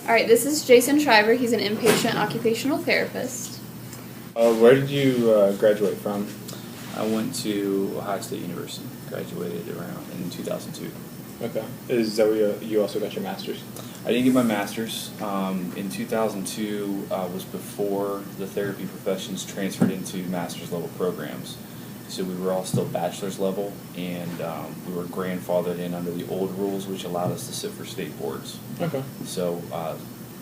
All right, this is Jason Shriver. He's an inpatient occupational therapist. Where did you graduate from? I went to Ohio State University, graduated around in 2002. Okay. Is that where you also got your master's? I didn't get my master's. In 2002 was before the therapy professions transferred into master's level programs. So we were all still bachelor's level, and we were grandfathered in under the old rules, which allowed us to sit for state boards. Okay. So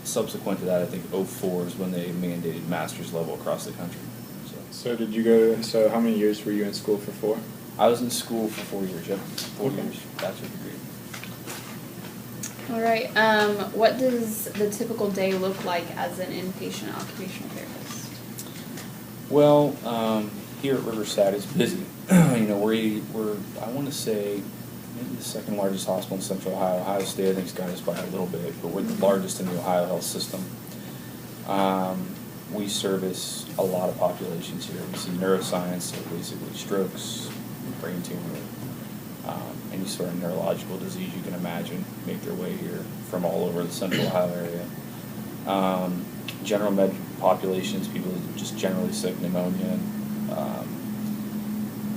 subsequent to that, I think '04 is when they mandated master's level across the country. So how many years were you in school for? 4? I was in school for 4 years, yep. 4 Okay. years, bachelor's degree. All right, what does the typical day look like as an inpatient occupational therapist? Well, here at Riverside, it's busy. We're I want to say maybe the second largest hospital in Central Ohio. Ohio State, I think, has got us by a little bit, but we're the largest in the Ohio health system. We service a lot of populations here. We see neuroscience, so basically strokes, brain tumor, any sort of neurological disease you can imagine make their way here from all over the Central Ohio area. General med populations, people that are just generally sick, pneumonia,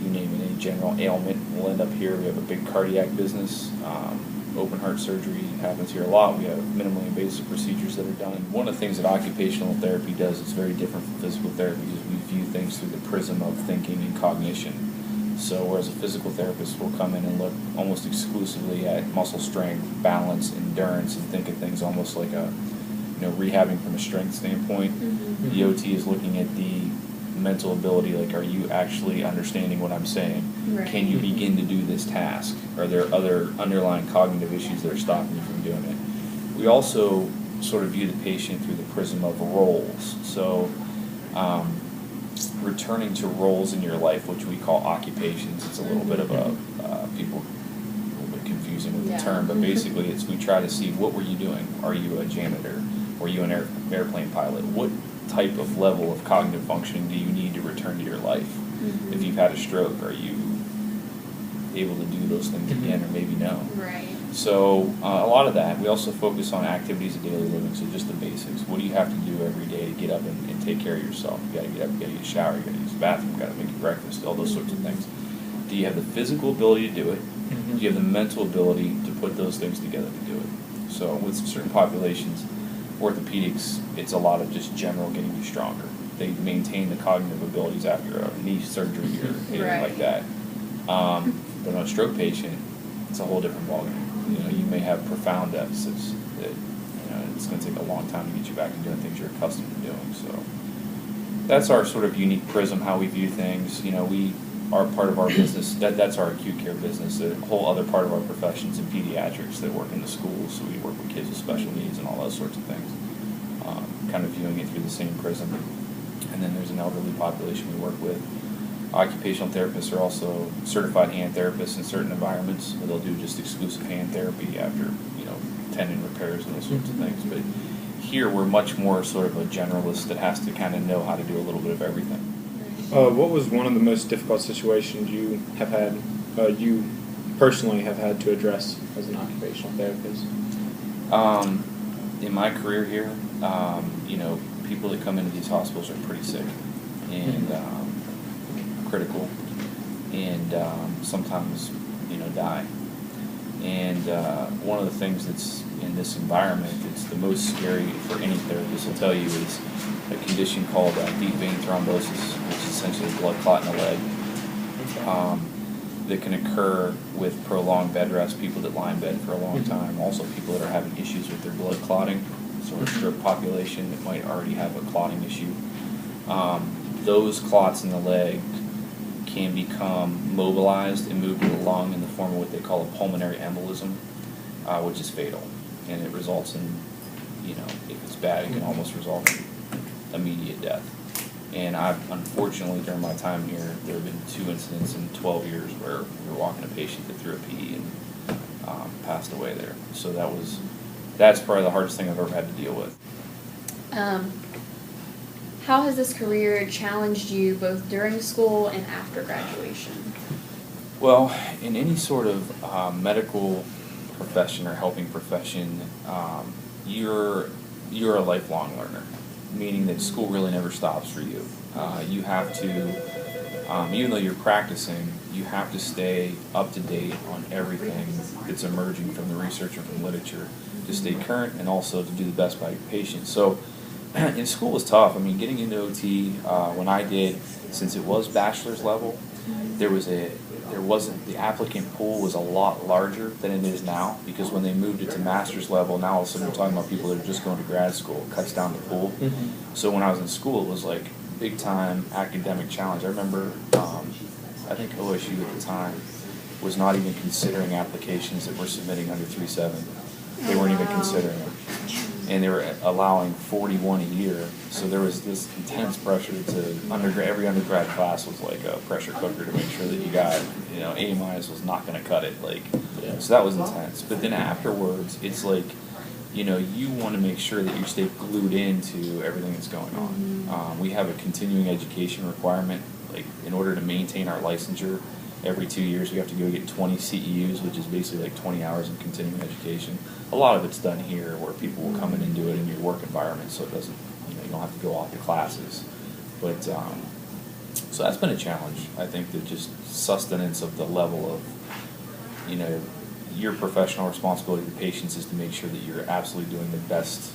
you name it, any general ailment will end up here. We have a big cardiac business. Open heart surgery happens here a lot. We have minimally invasive procedures that are done. One of the things that occupational therapy does is very different from physical therapy is we view things through the prism of thinking and cognition. So whereas a physical therapist will come in and look almost exclusively at muscle strength, balance, endurance, and think of things almost like rehabbing from a strength standpoint, Mm-hmm. the OT is looking at the mental ability, like, are you actually understanding what I'm saying? Right. Can you begin to do this task? Are there other underlying cognitive issues that are stopping you from doing it? We also sort of view the patient through the prism of roles. So returning to roles in your life, which we call occupations, it's a little bit of a little bit confusing with the term, but basically it's we try to see what were you doing? Are you a janitor? Were you an airplane pilot? What type of level of cognitive functioning do you need to return to your life? Mm-hmm. If you've had a stroke, are you able to do those things again, or maybe no? Right. So a lot of that. We also focus on activities of daily living, so just the basics. What do you have to do every day to get up and take care of yourself? You got to get up, you got to get a shower, you got to use the bathroom, you got to make your breakfast, all those sorts of things. Do you have the physical ability to do it? Mm-hmm. Do you have the mental ability to put those things together to do it? So with certain populations, orthopedics, it's a lot of just general getting you stronger. They maintain the cognitive abilities after a knee surgery or anything Right. like that. But on a stroke patient, it's a whole different ballgame. You may have profound deficits that it's going to take a long time to get you back to doing things you're accustomed to doing. So that's our sort of unique prism how we view things. We are part of our business. That's our acute care business. A whole other part of our professions in pediatrics that work in the schools. So we work with kids with special needs and all those sorts of things. Kind of viewing it through the same prism. And then there's an elderly population we work with. Occupational therapists are also certified hand therapists in certain environments. So they'll do just exclusive hand therapy after tendon repairs and those sorts of things. But here we're much more sort of a generalist that has to kind of know how to do a little bit of everything. What was one of the most difficult situations you have had, you personally have had to address as an occupational therapist? In my career here, people that come into these hospitals are pretty sick and critical, and sometimes die. And one of the things that's in this environment that's the most scary for any therapist will tell you is a condition called deep vein thrombosis, which is essentially a blood clot in the leg, that can occur with prolonged bed rest, people that lie in bed for a long time, also people that are having issues with their blood clotting, so a stroke population that might already have a clotting issue. Those clots in the leg can become mobilized and move to the lung in the form of what they call a pulmonary embolism, which is fatal. And it results in, if it's bad, it can almost result in immediate death. And unfortunately, during my time here, there have been 2 incidents in 12 years where we were walking a patient that threw a PE and passed away there. So that's probably the hardest thing I've ever had to deal with. How has this career challenged you both during school and after graduation? Well, in any sort of medical profession or helping profession, you're a lifelong learner, meaning that school really never stops for you. You have to, even though you're practicing, you have to stay up to date on everything that's emerging from the research and from literature to stay current and also to do the best by your patients. So in school was tough. I mean, getting into OT, when I did, since it was bachelor's level, the applicant pool was a lot larger than it is now, because when they moved it to master's level, now all of a sudden we're talking about people that are just going to grad school. It cuts down the pool. So when I was in school, it was like big time academic challenge. I remember, I think OSU at the time was not even considering applications that were submitting under 3.7. They weren't even considering them. And they were allowing 41 a year, so there was this intense pressure to every undergrad class was like a pressure cooker to make sure that you got, A- was not going to cut it, so that was intense. But then afterwards, it's like, you want to make sure that you stay glued into everything that's going on. We have a continuing education requirement, like in order to maintain our licensure. Every 2 years, we have to go get 20 CEUs, which is basically like 20 hours of continuing education. A lot of it's done here, where people will come in and do it in your work environment, so it doesn't, you don't have to go off to classes. But so that's been a challenge. I think that just sustenance of the level of, your professional responsibility to patients is to make sure that you're absolutely doing the best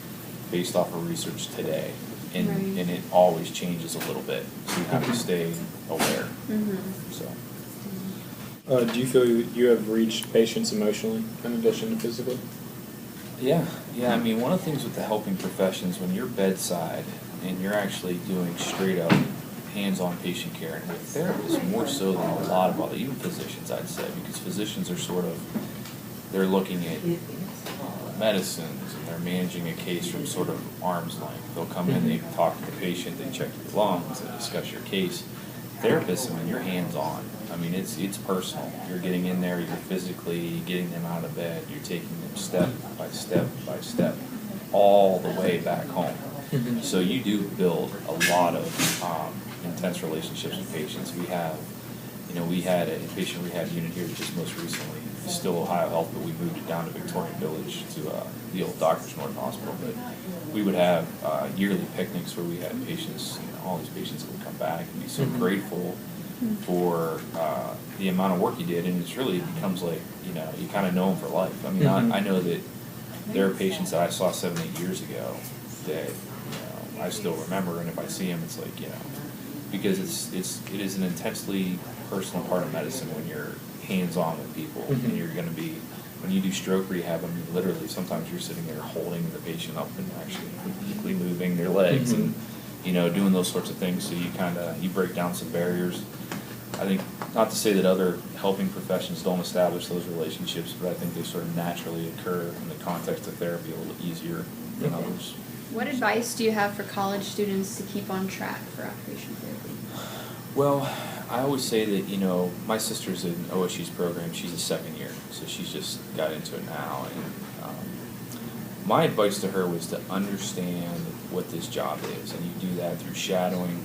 based off of research today, and and it always changes a little bit, so you have to stay aware. So. Do you feel you have reached patients emotionally in addition to physically? Yeah. I mean, one of the things with the helping professions, when you're bedside and you're actually doing straight up hands-on patient care, and with therapists more so than a lot of other, even physicians, I'd say, because physicians are they're looking at medicines and they're managing a case from sort of arm's length. They'll come in, they talk to the patient, they check your lungs, they discuss your case. Therapists, I mean, you're hands-on. I mean, it's personal. You're getting in there, you're physically getting them out of bed, you're taking them step by step by step, all the way back home. So you do build a lot of intense relationships with patients. We had a patient rehab unit here just most recently. It's still Ohio Health, but we moved it down to Victorian Village to the old Doctors North Hospital. But we would have yearly picnics where we had patients, all these patients that would come back and be so grateful for the amount of work you did, and it's really becomes like, you kind of know them for life. I mean, I know that there are patients that I saw 7, 8 years ago that I still remember, and if I see them, it's like, because it is an intensely personal part of medicine when you're hands-on with people, and you're going to be, when you do stroke rehab, I mean, literally, sometimes you're sitting there holding the patient up and actually physically moving their legs and, doing those sorts of things, so you break down some barriers. I think, not to say that other helping professions don't establish those relationships, but I think they sort of naturally occur in the context of therapy a little easier than others. What advice do you have for college students to keep on track for occupational therapy? Well, I always say that, my sister's in OSU's program. She's a second year, so she's just got into it now. And my advice to her was to understand what this job is, and you do that through shadowing,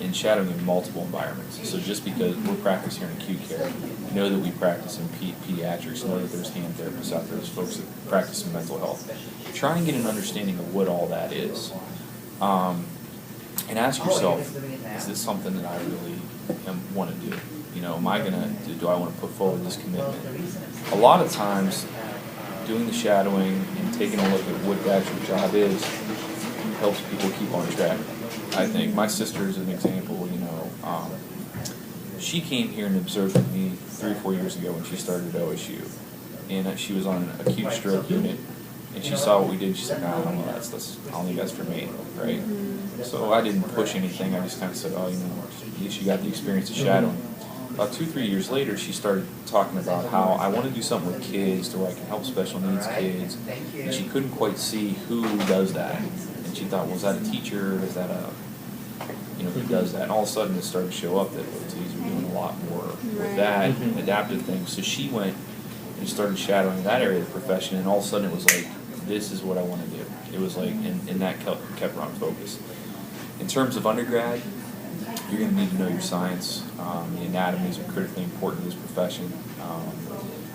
and shadowing in multiple environments. So just because we're practicing here in acute care, know that we practice in pediatrics, know that there's hand therapists out there, there's folks that practice in mental health. Try and get an understanding of what all that is. And ask yourself, is this something that I really want to do? Do I want to put forward this commitment? A lot of times, doing the shadowing and taking a look at what the actual job is helps people keep on track. I think my sister is an example. She came here and observed with me 3 or 4 years ago when she started at OSU, and she was on an acute stroke unit. And she saw what we did, and she said, "No, I don't think that's for me," right? So I didn't push anything. I just kind of said, "Oh, at least you got the experience of shadowing." About 2 or 3 years later, she started talking about how I want to do something with kids to where I can help special needs kids, and she couldn't quite see who does that. And she thought, well, is that a teacher? Is that who does that? And all of a sudden, it started to show up that OTs were doing a lot more with that adaptive thing. So she went and started shadowing that area of the profession, and all of a sudden, it was like, this is what I want to do. It was like, and that kept her on focus. In terms of undergrad, you're going to need to know your science. The anatomies are critically important to this profession.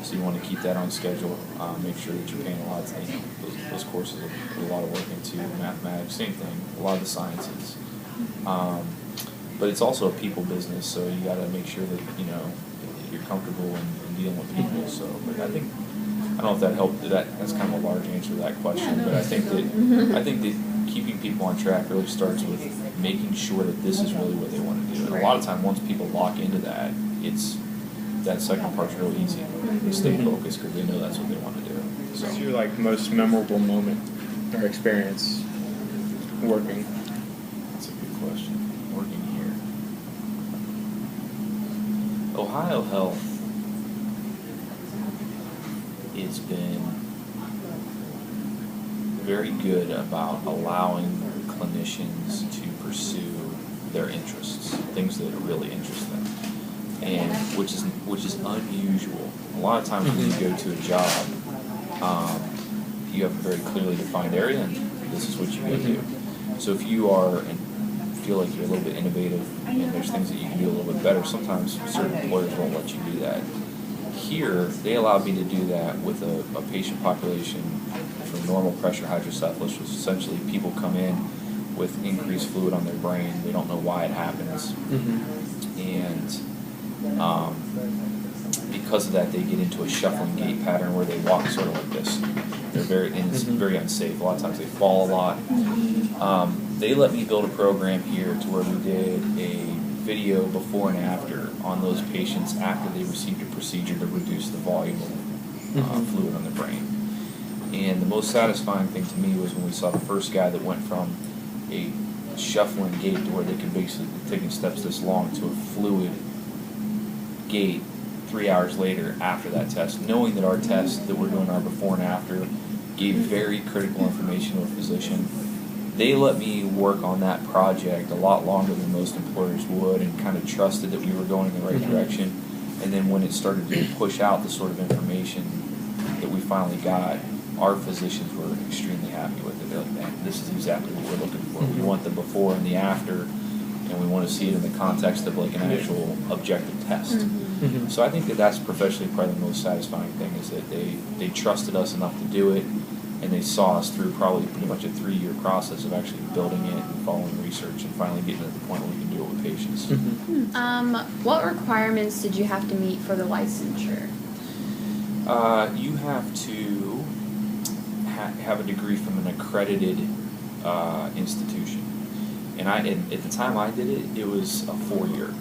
So you want to keep that on schedule. Make sure that you're paying a lot of attention. Those courses put a lot of work into mathematics, same thing, a lot of the sciences. But it's also a people business, so you got to make sure that you're comfortable in dealing with people. So, but I don't know if that helped. That's kind of a large answer to that question, but I think that keeping people on track really starts with making sure that this is really what they want to do. And a lot of time, once people lock into that, that second part's real easy. They stay focused because they know that's what they want to do. So, What's your most memorable moment or experience working? that's a good question. Working here, Ohio Health has been very good about allowing clinicians to pursue their interests, things that really interest them, and which is unusual. A lot of times when you go to a job, you have a very clearly defined area, and this is what you go do. So if you are and feel like you're a little bit innovative and there's things that you can do a little bit better, sometimes certain employers won't let you do that. Here, they allowed me to do that with a patient population for normal pressure hydrocephalus, which is essentially people come in with increased fluid on their brain. They don't know why it happens. And because of that, they get into a shuffling gait pattern where they walk sort of like this. It's very unsafe. A lot of times they fall a lot. They let me build a program here to where we did a video before and after on those patients after they received a procedure to reduce the volume of fluid on the brain. And the most satisfying thing to me was when we saw the first guy that went from a shuffling gait to where they could basically taking steps this long to a fluid gait 3 hours later after that test, knowing that our test that we're doing our before and after gave very critical information to a physician. They let me work on that project a lot longer than most employers would and kind of trusted that we were going in the right direction. And then when it started to push out the sort of information that we finally got, our physicians were extremely happy with it. They're like, man, this is exactly what we're looking for. We want the before and the after, and we want to see it in the context of like an actual objective test. So I think that that's professionally probably the most satisfying thing is that they trusted us enough to do it, and they saw us through probably pretty much a 3-year process of actually building it and following research and finally getting to the point where we can do it with patients. What requirements did you have to meet for the licensure? You have to have a degree from an accredited institution. And at the time I did it, it was a 4-year.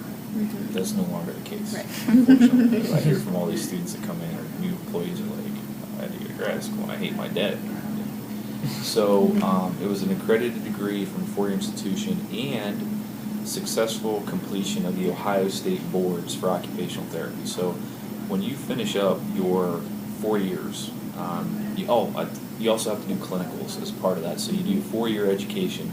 That's no longer the case, unfortunately. I hear from all these students that come in, or new employees are like, I had to go to grad school, and I hate my debt. So it was an accredited degree from a 4-year institution and successful completion of the Ohio State boards for occupational therapy. So when you finish up your 4 years, you also have to do clinicals as part of that. So you do 4-year education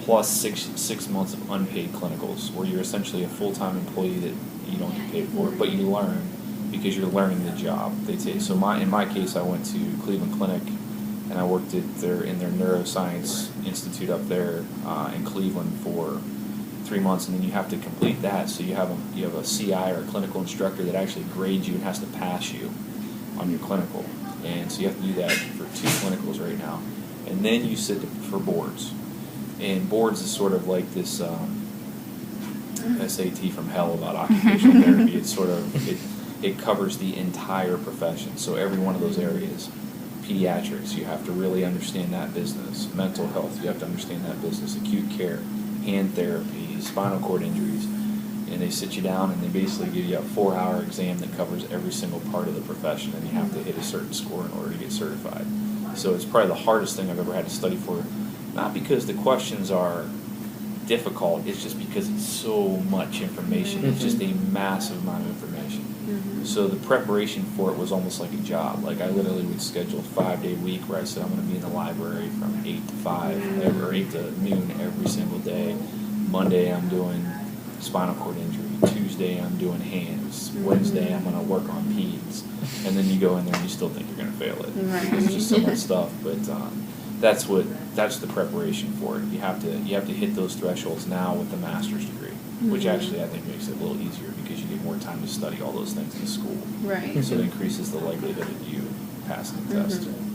plus six months of unpaid clinicals, where you're essentially a full-time employee that you don't get paid for, but you learn because you're learning the job. So in my case, I went to Cleveland Clinic, and I worked in their neuroscience institute up there in Cleveland for 3 months, and then you have to complete that. So you have a CI or a clinical instructor that actually grades you and has to pass you on your clinical, and so you have to do that for 2 clinicals right now, and then you sit for boards. And boards is sort of like this SAT from hell about occupational therapy. It's sort of it covers the entire profession. So every one of those areas, pediatrics, you have to really understand that business. Mental health, you have to understand that business. Acute care, hand therapy, spinal cord injuries, and they sit you down and they basically give you a 4-hour exam that covers every single part of the profession, and you have to hit a certain score in order to get certified. So it's probably the hardest thing I've ever had to study for. Not because the questions are difficult, it's just because it's so much information. It's just a massive amount of information. So the preparation for it was almost like a job. Like I literally would schedule a 5-day week where I said I'm going to be in the library from 8 to 5 or 8 to noon every single day. Monday I'm doing spinal cord injury. Tuesday I'm doing hands. Wednesday I'm going to work on peds. And then you go in there and you still think you're going to fail it because it's just so much stuff. But that's the preparation for it. You have to hit those thresholds now with the master's degree. which Mhm. actually I think makes it a little easier because you get more time to study all those things in school. Right. So it increases the likelihood of you passing the test. Mhm.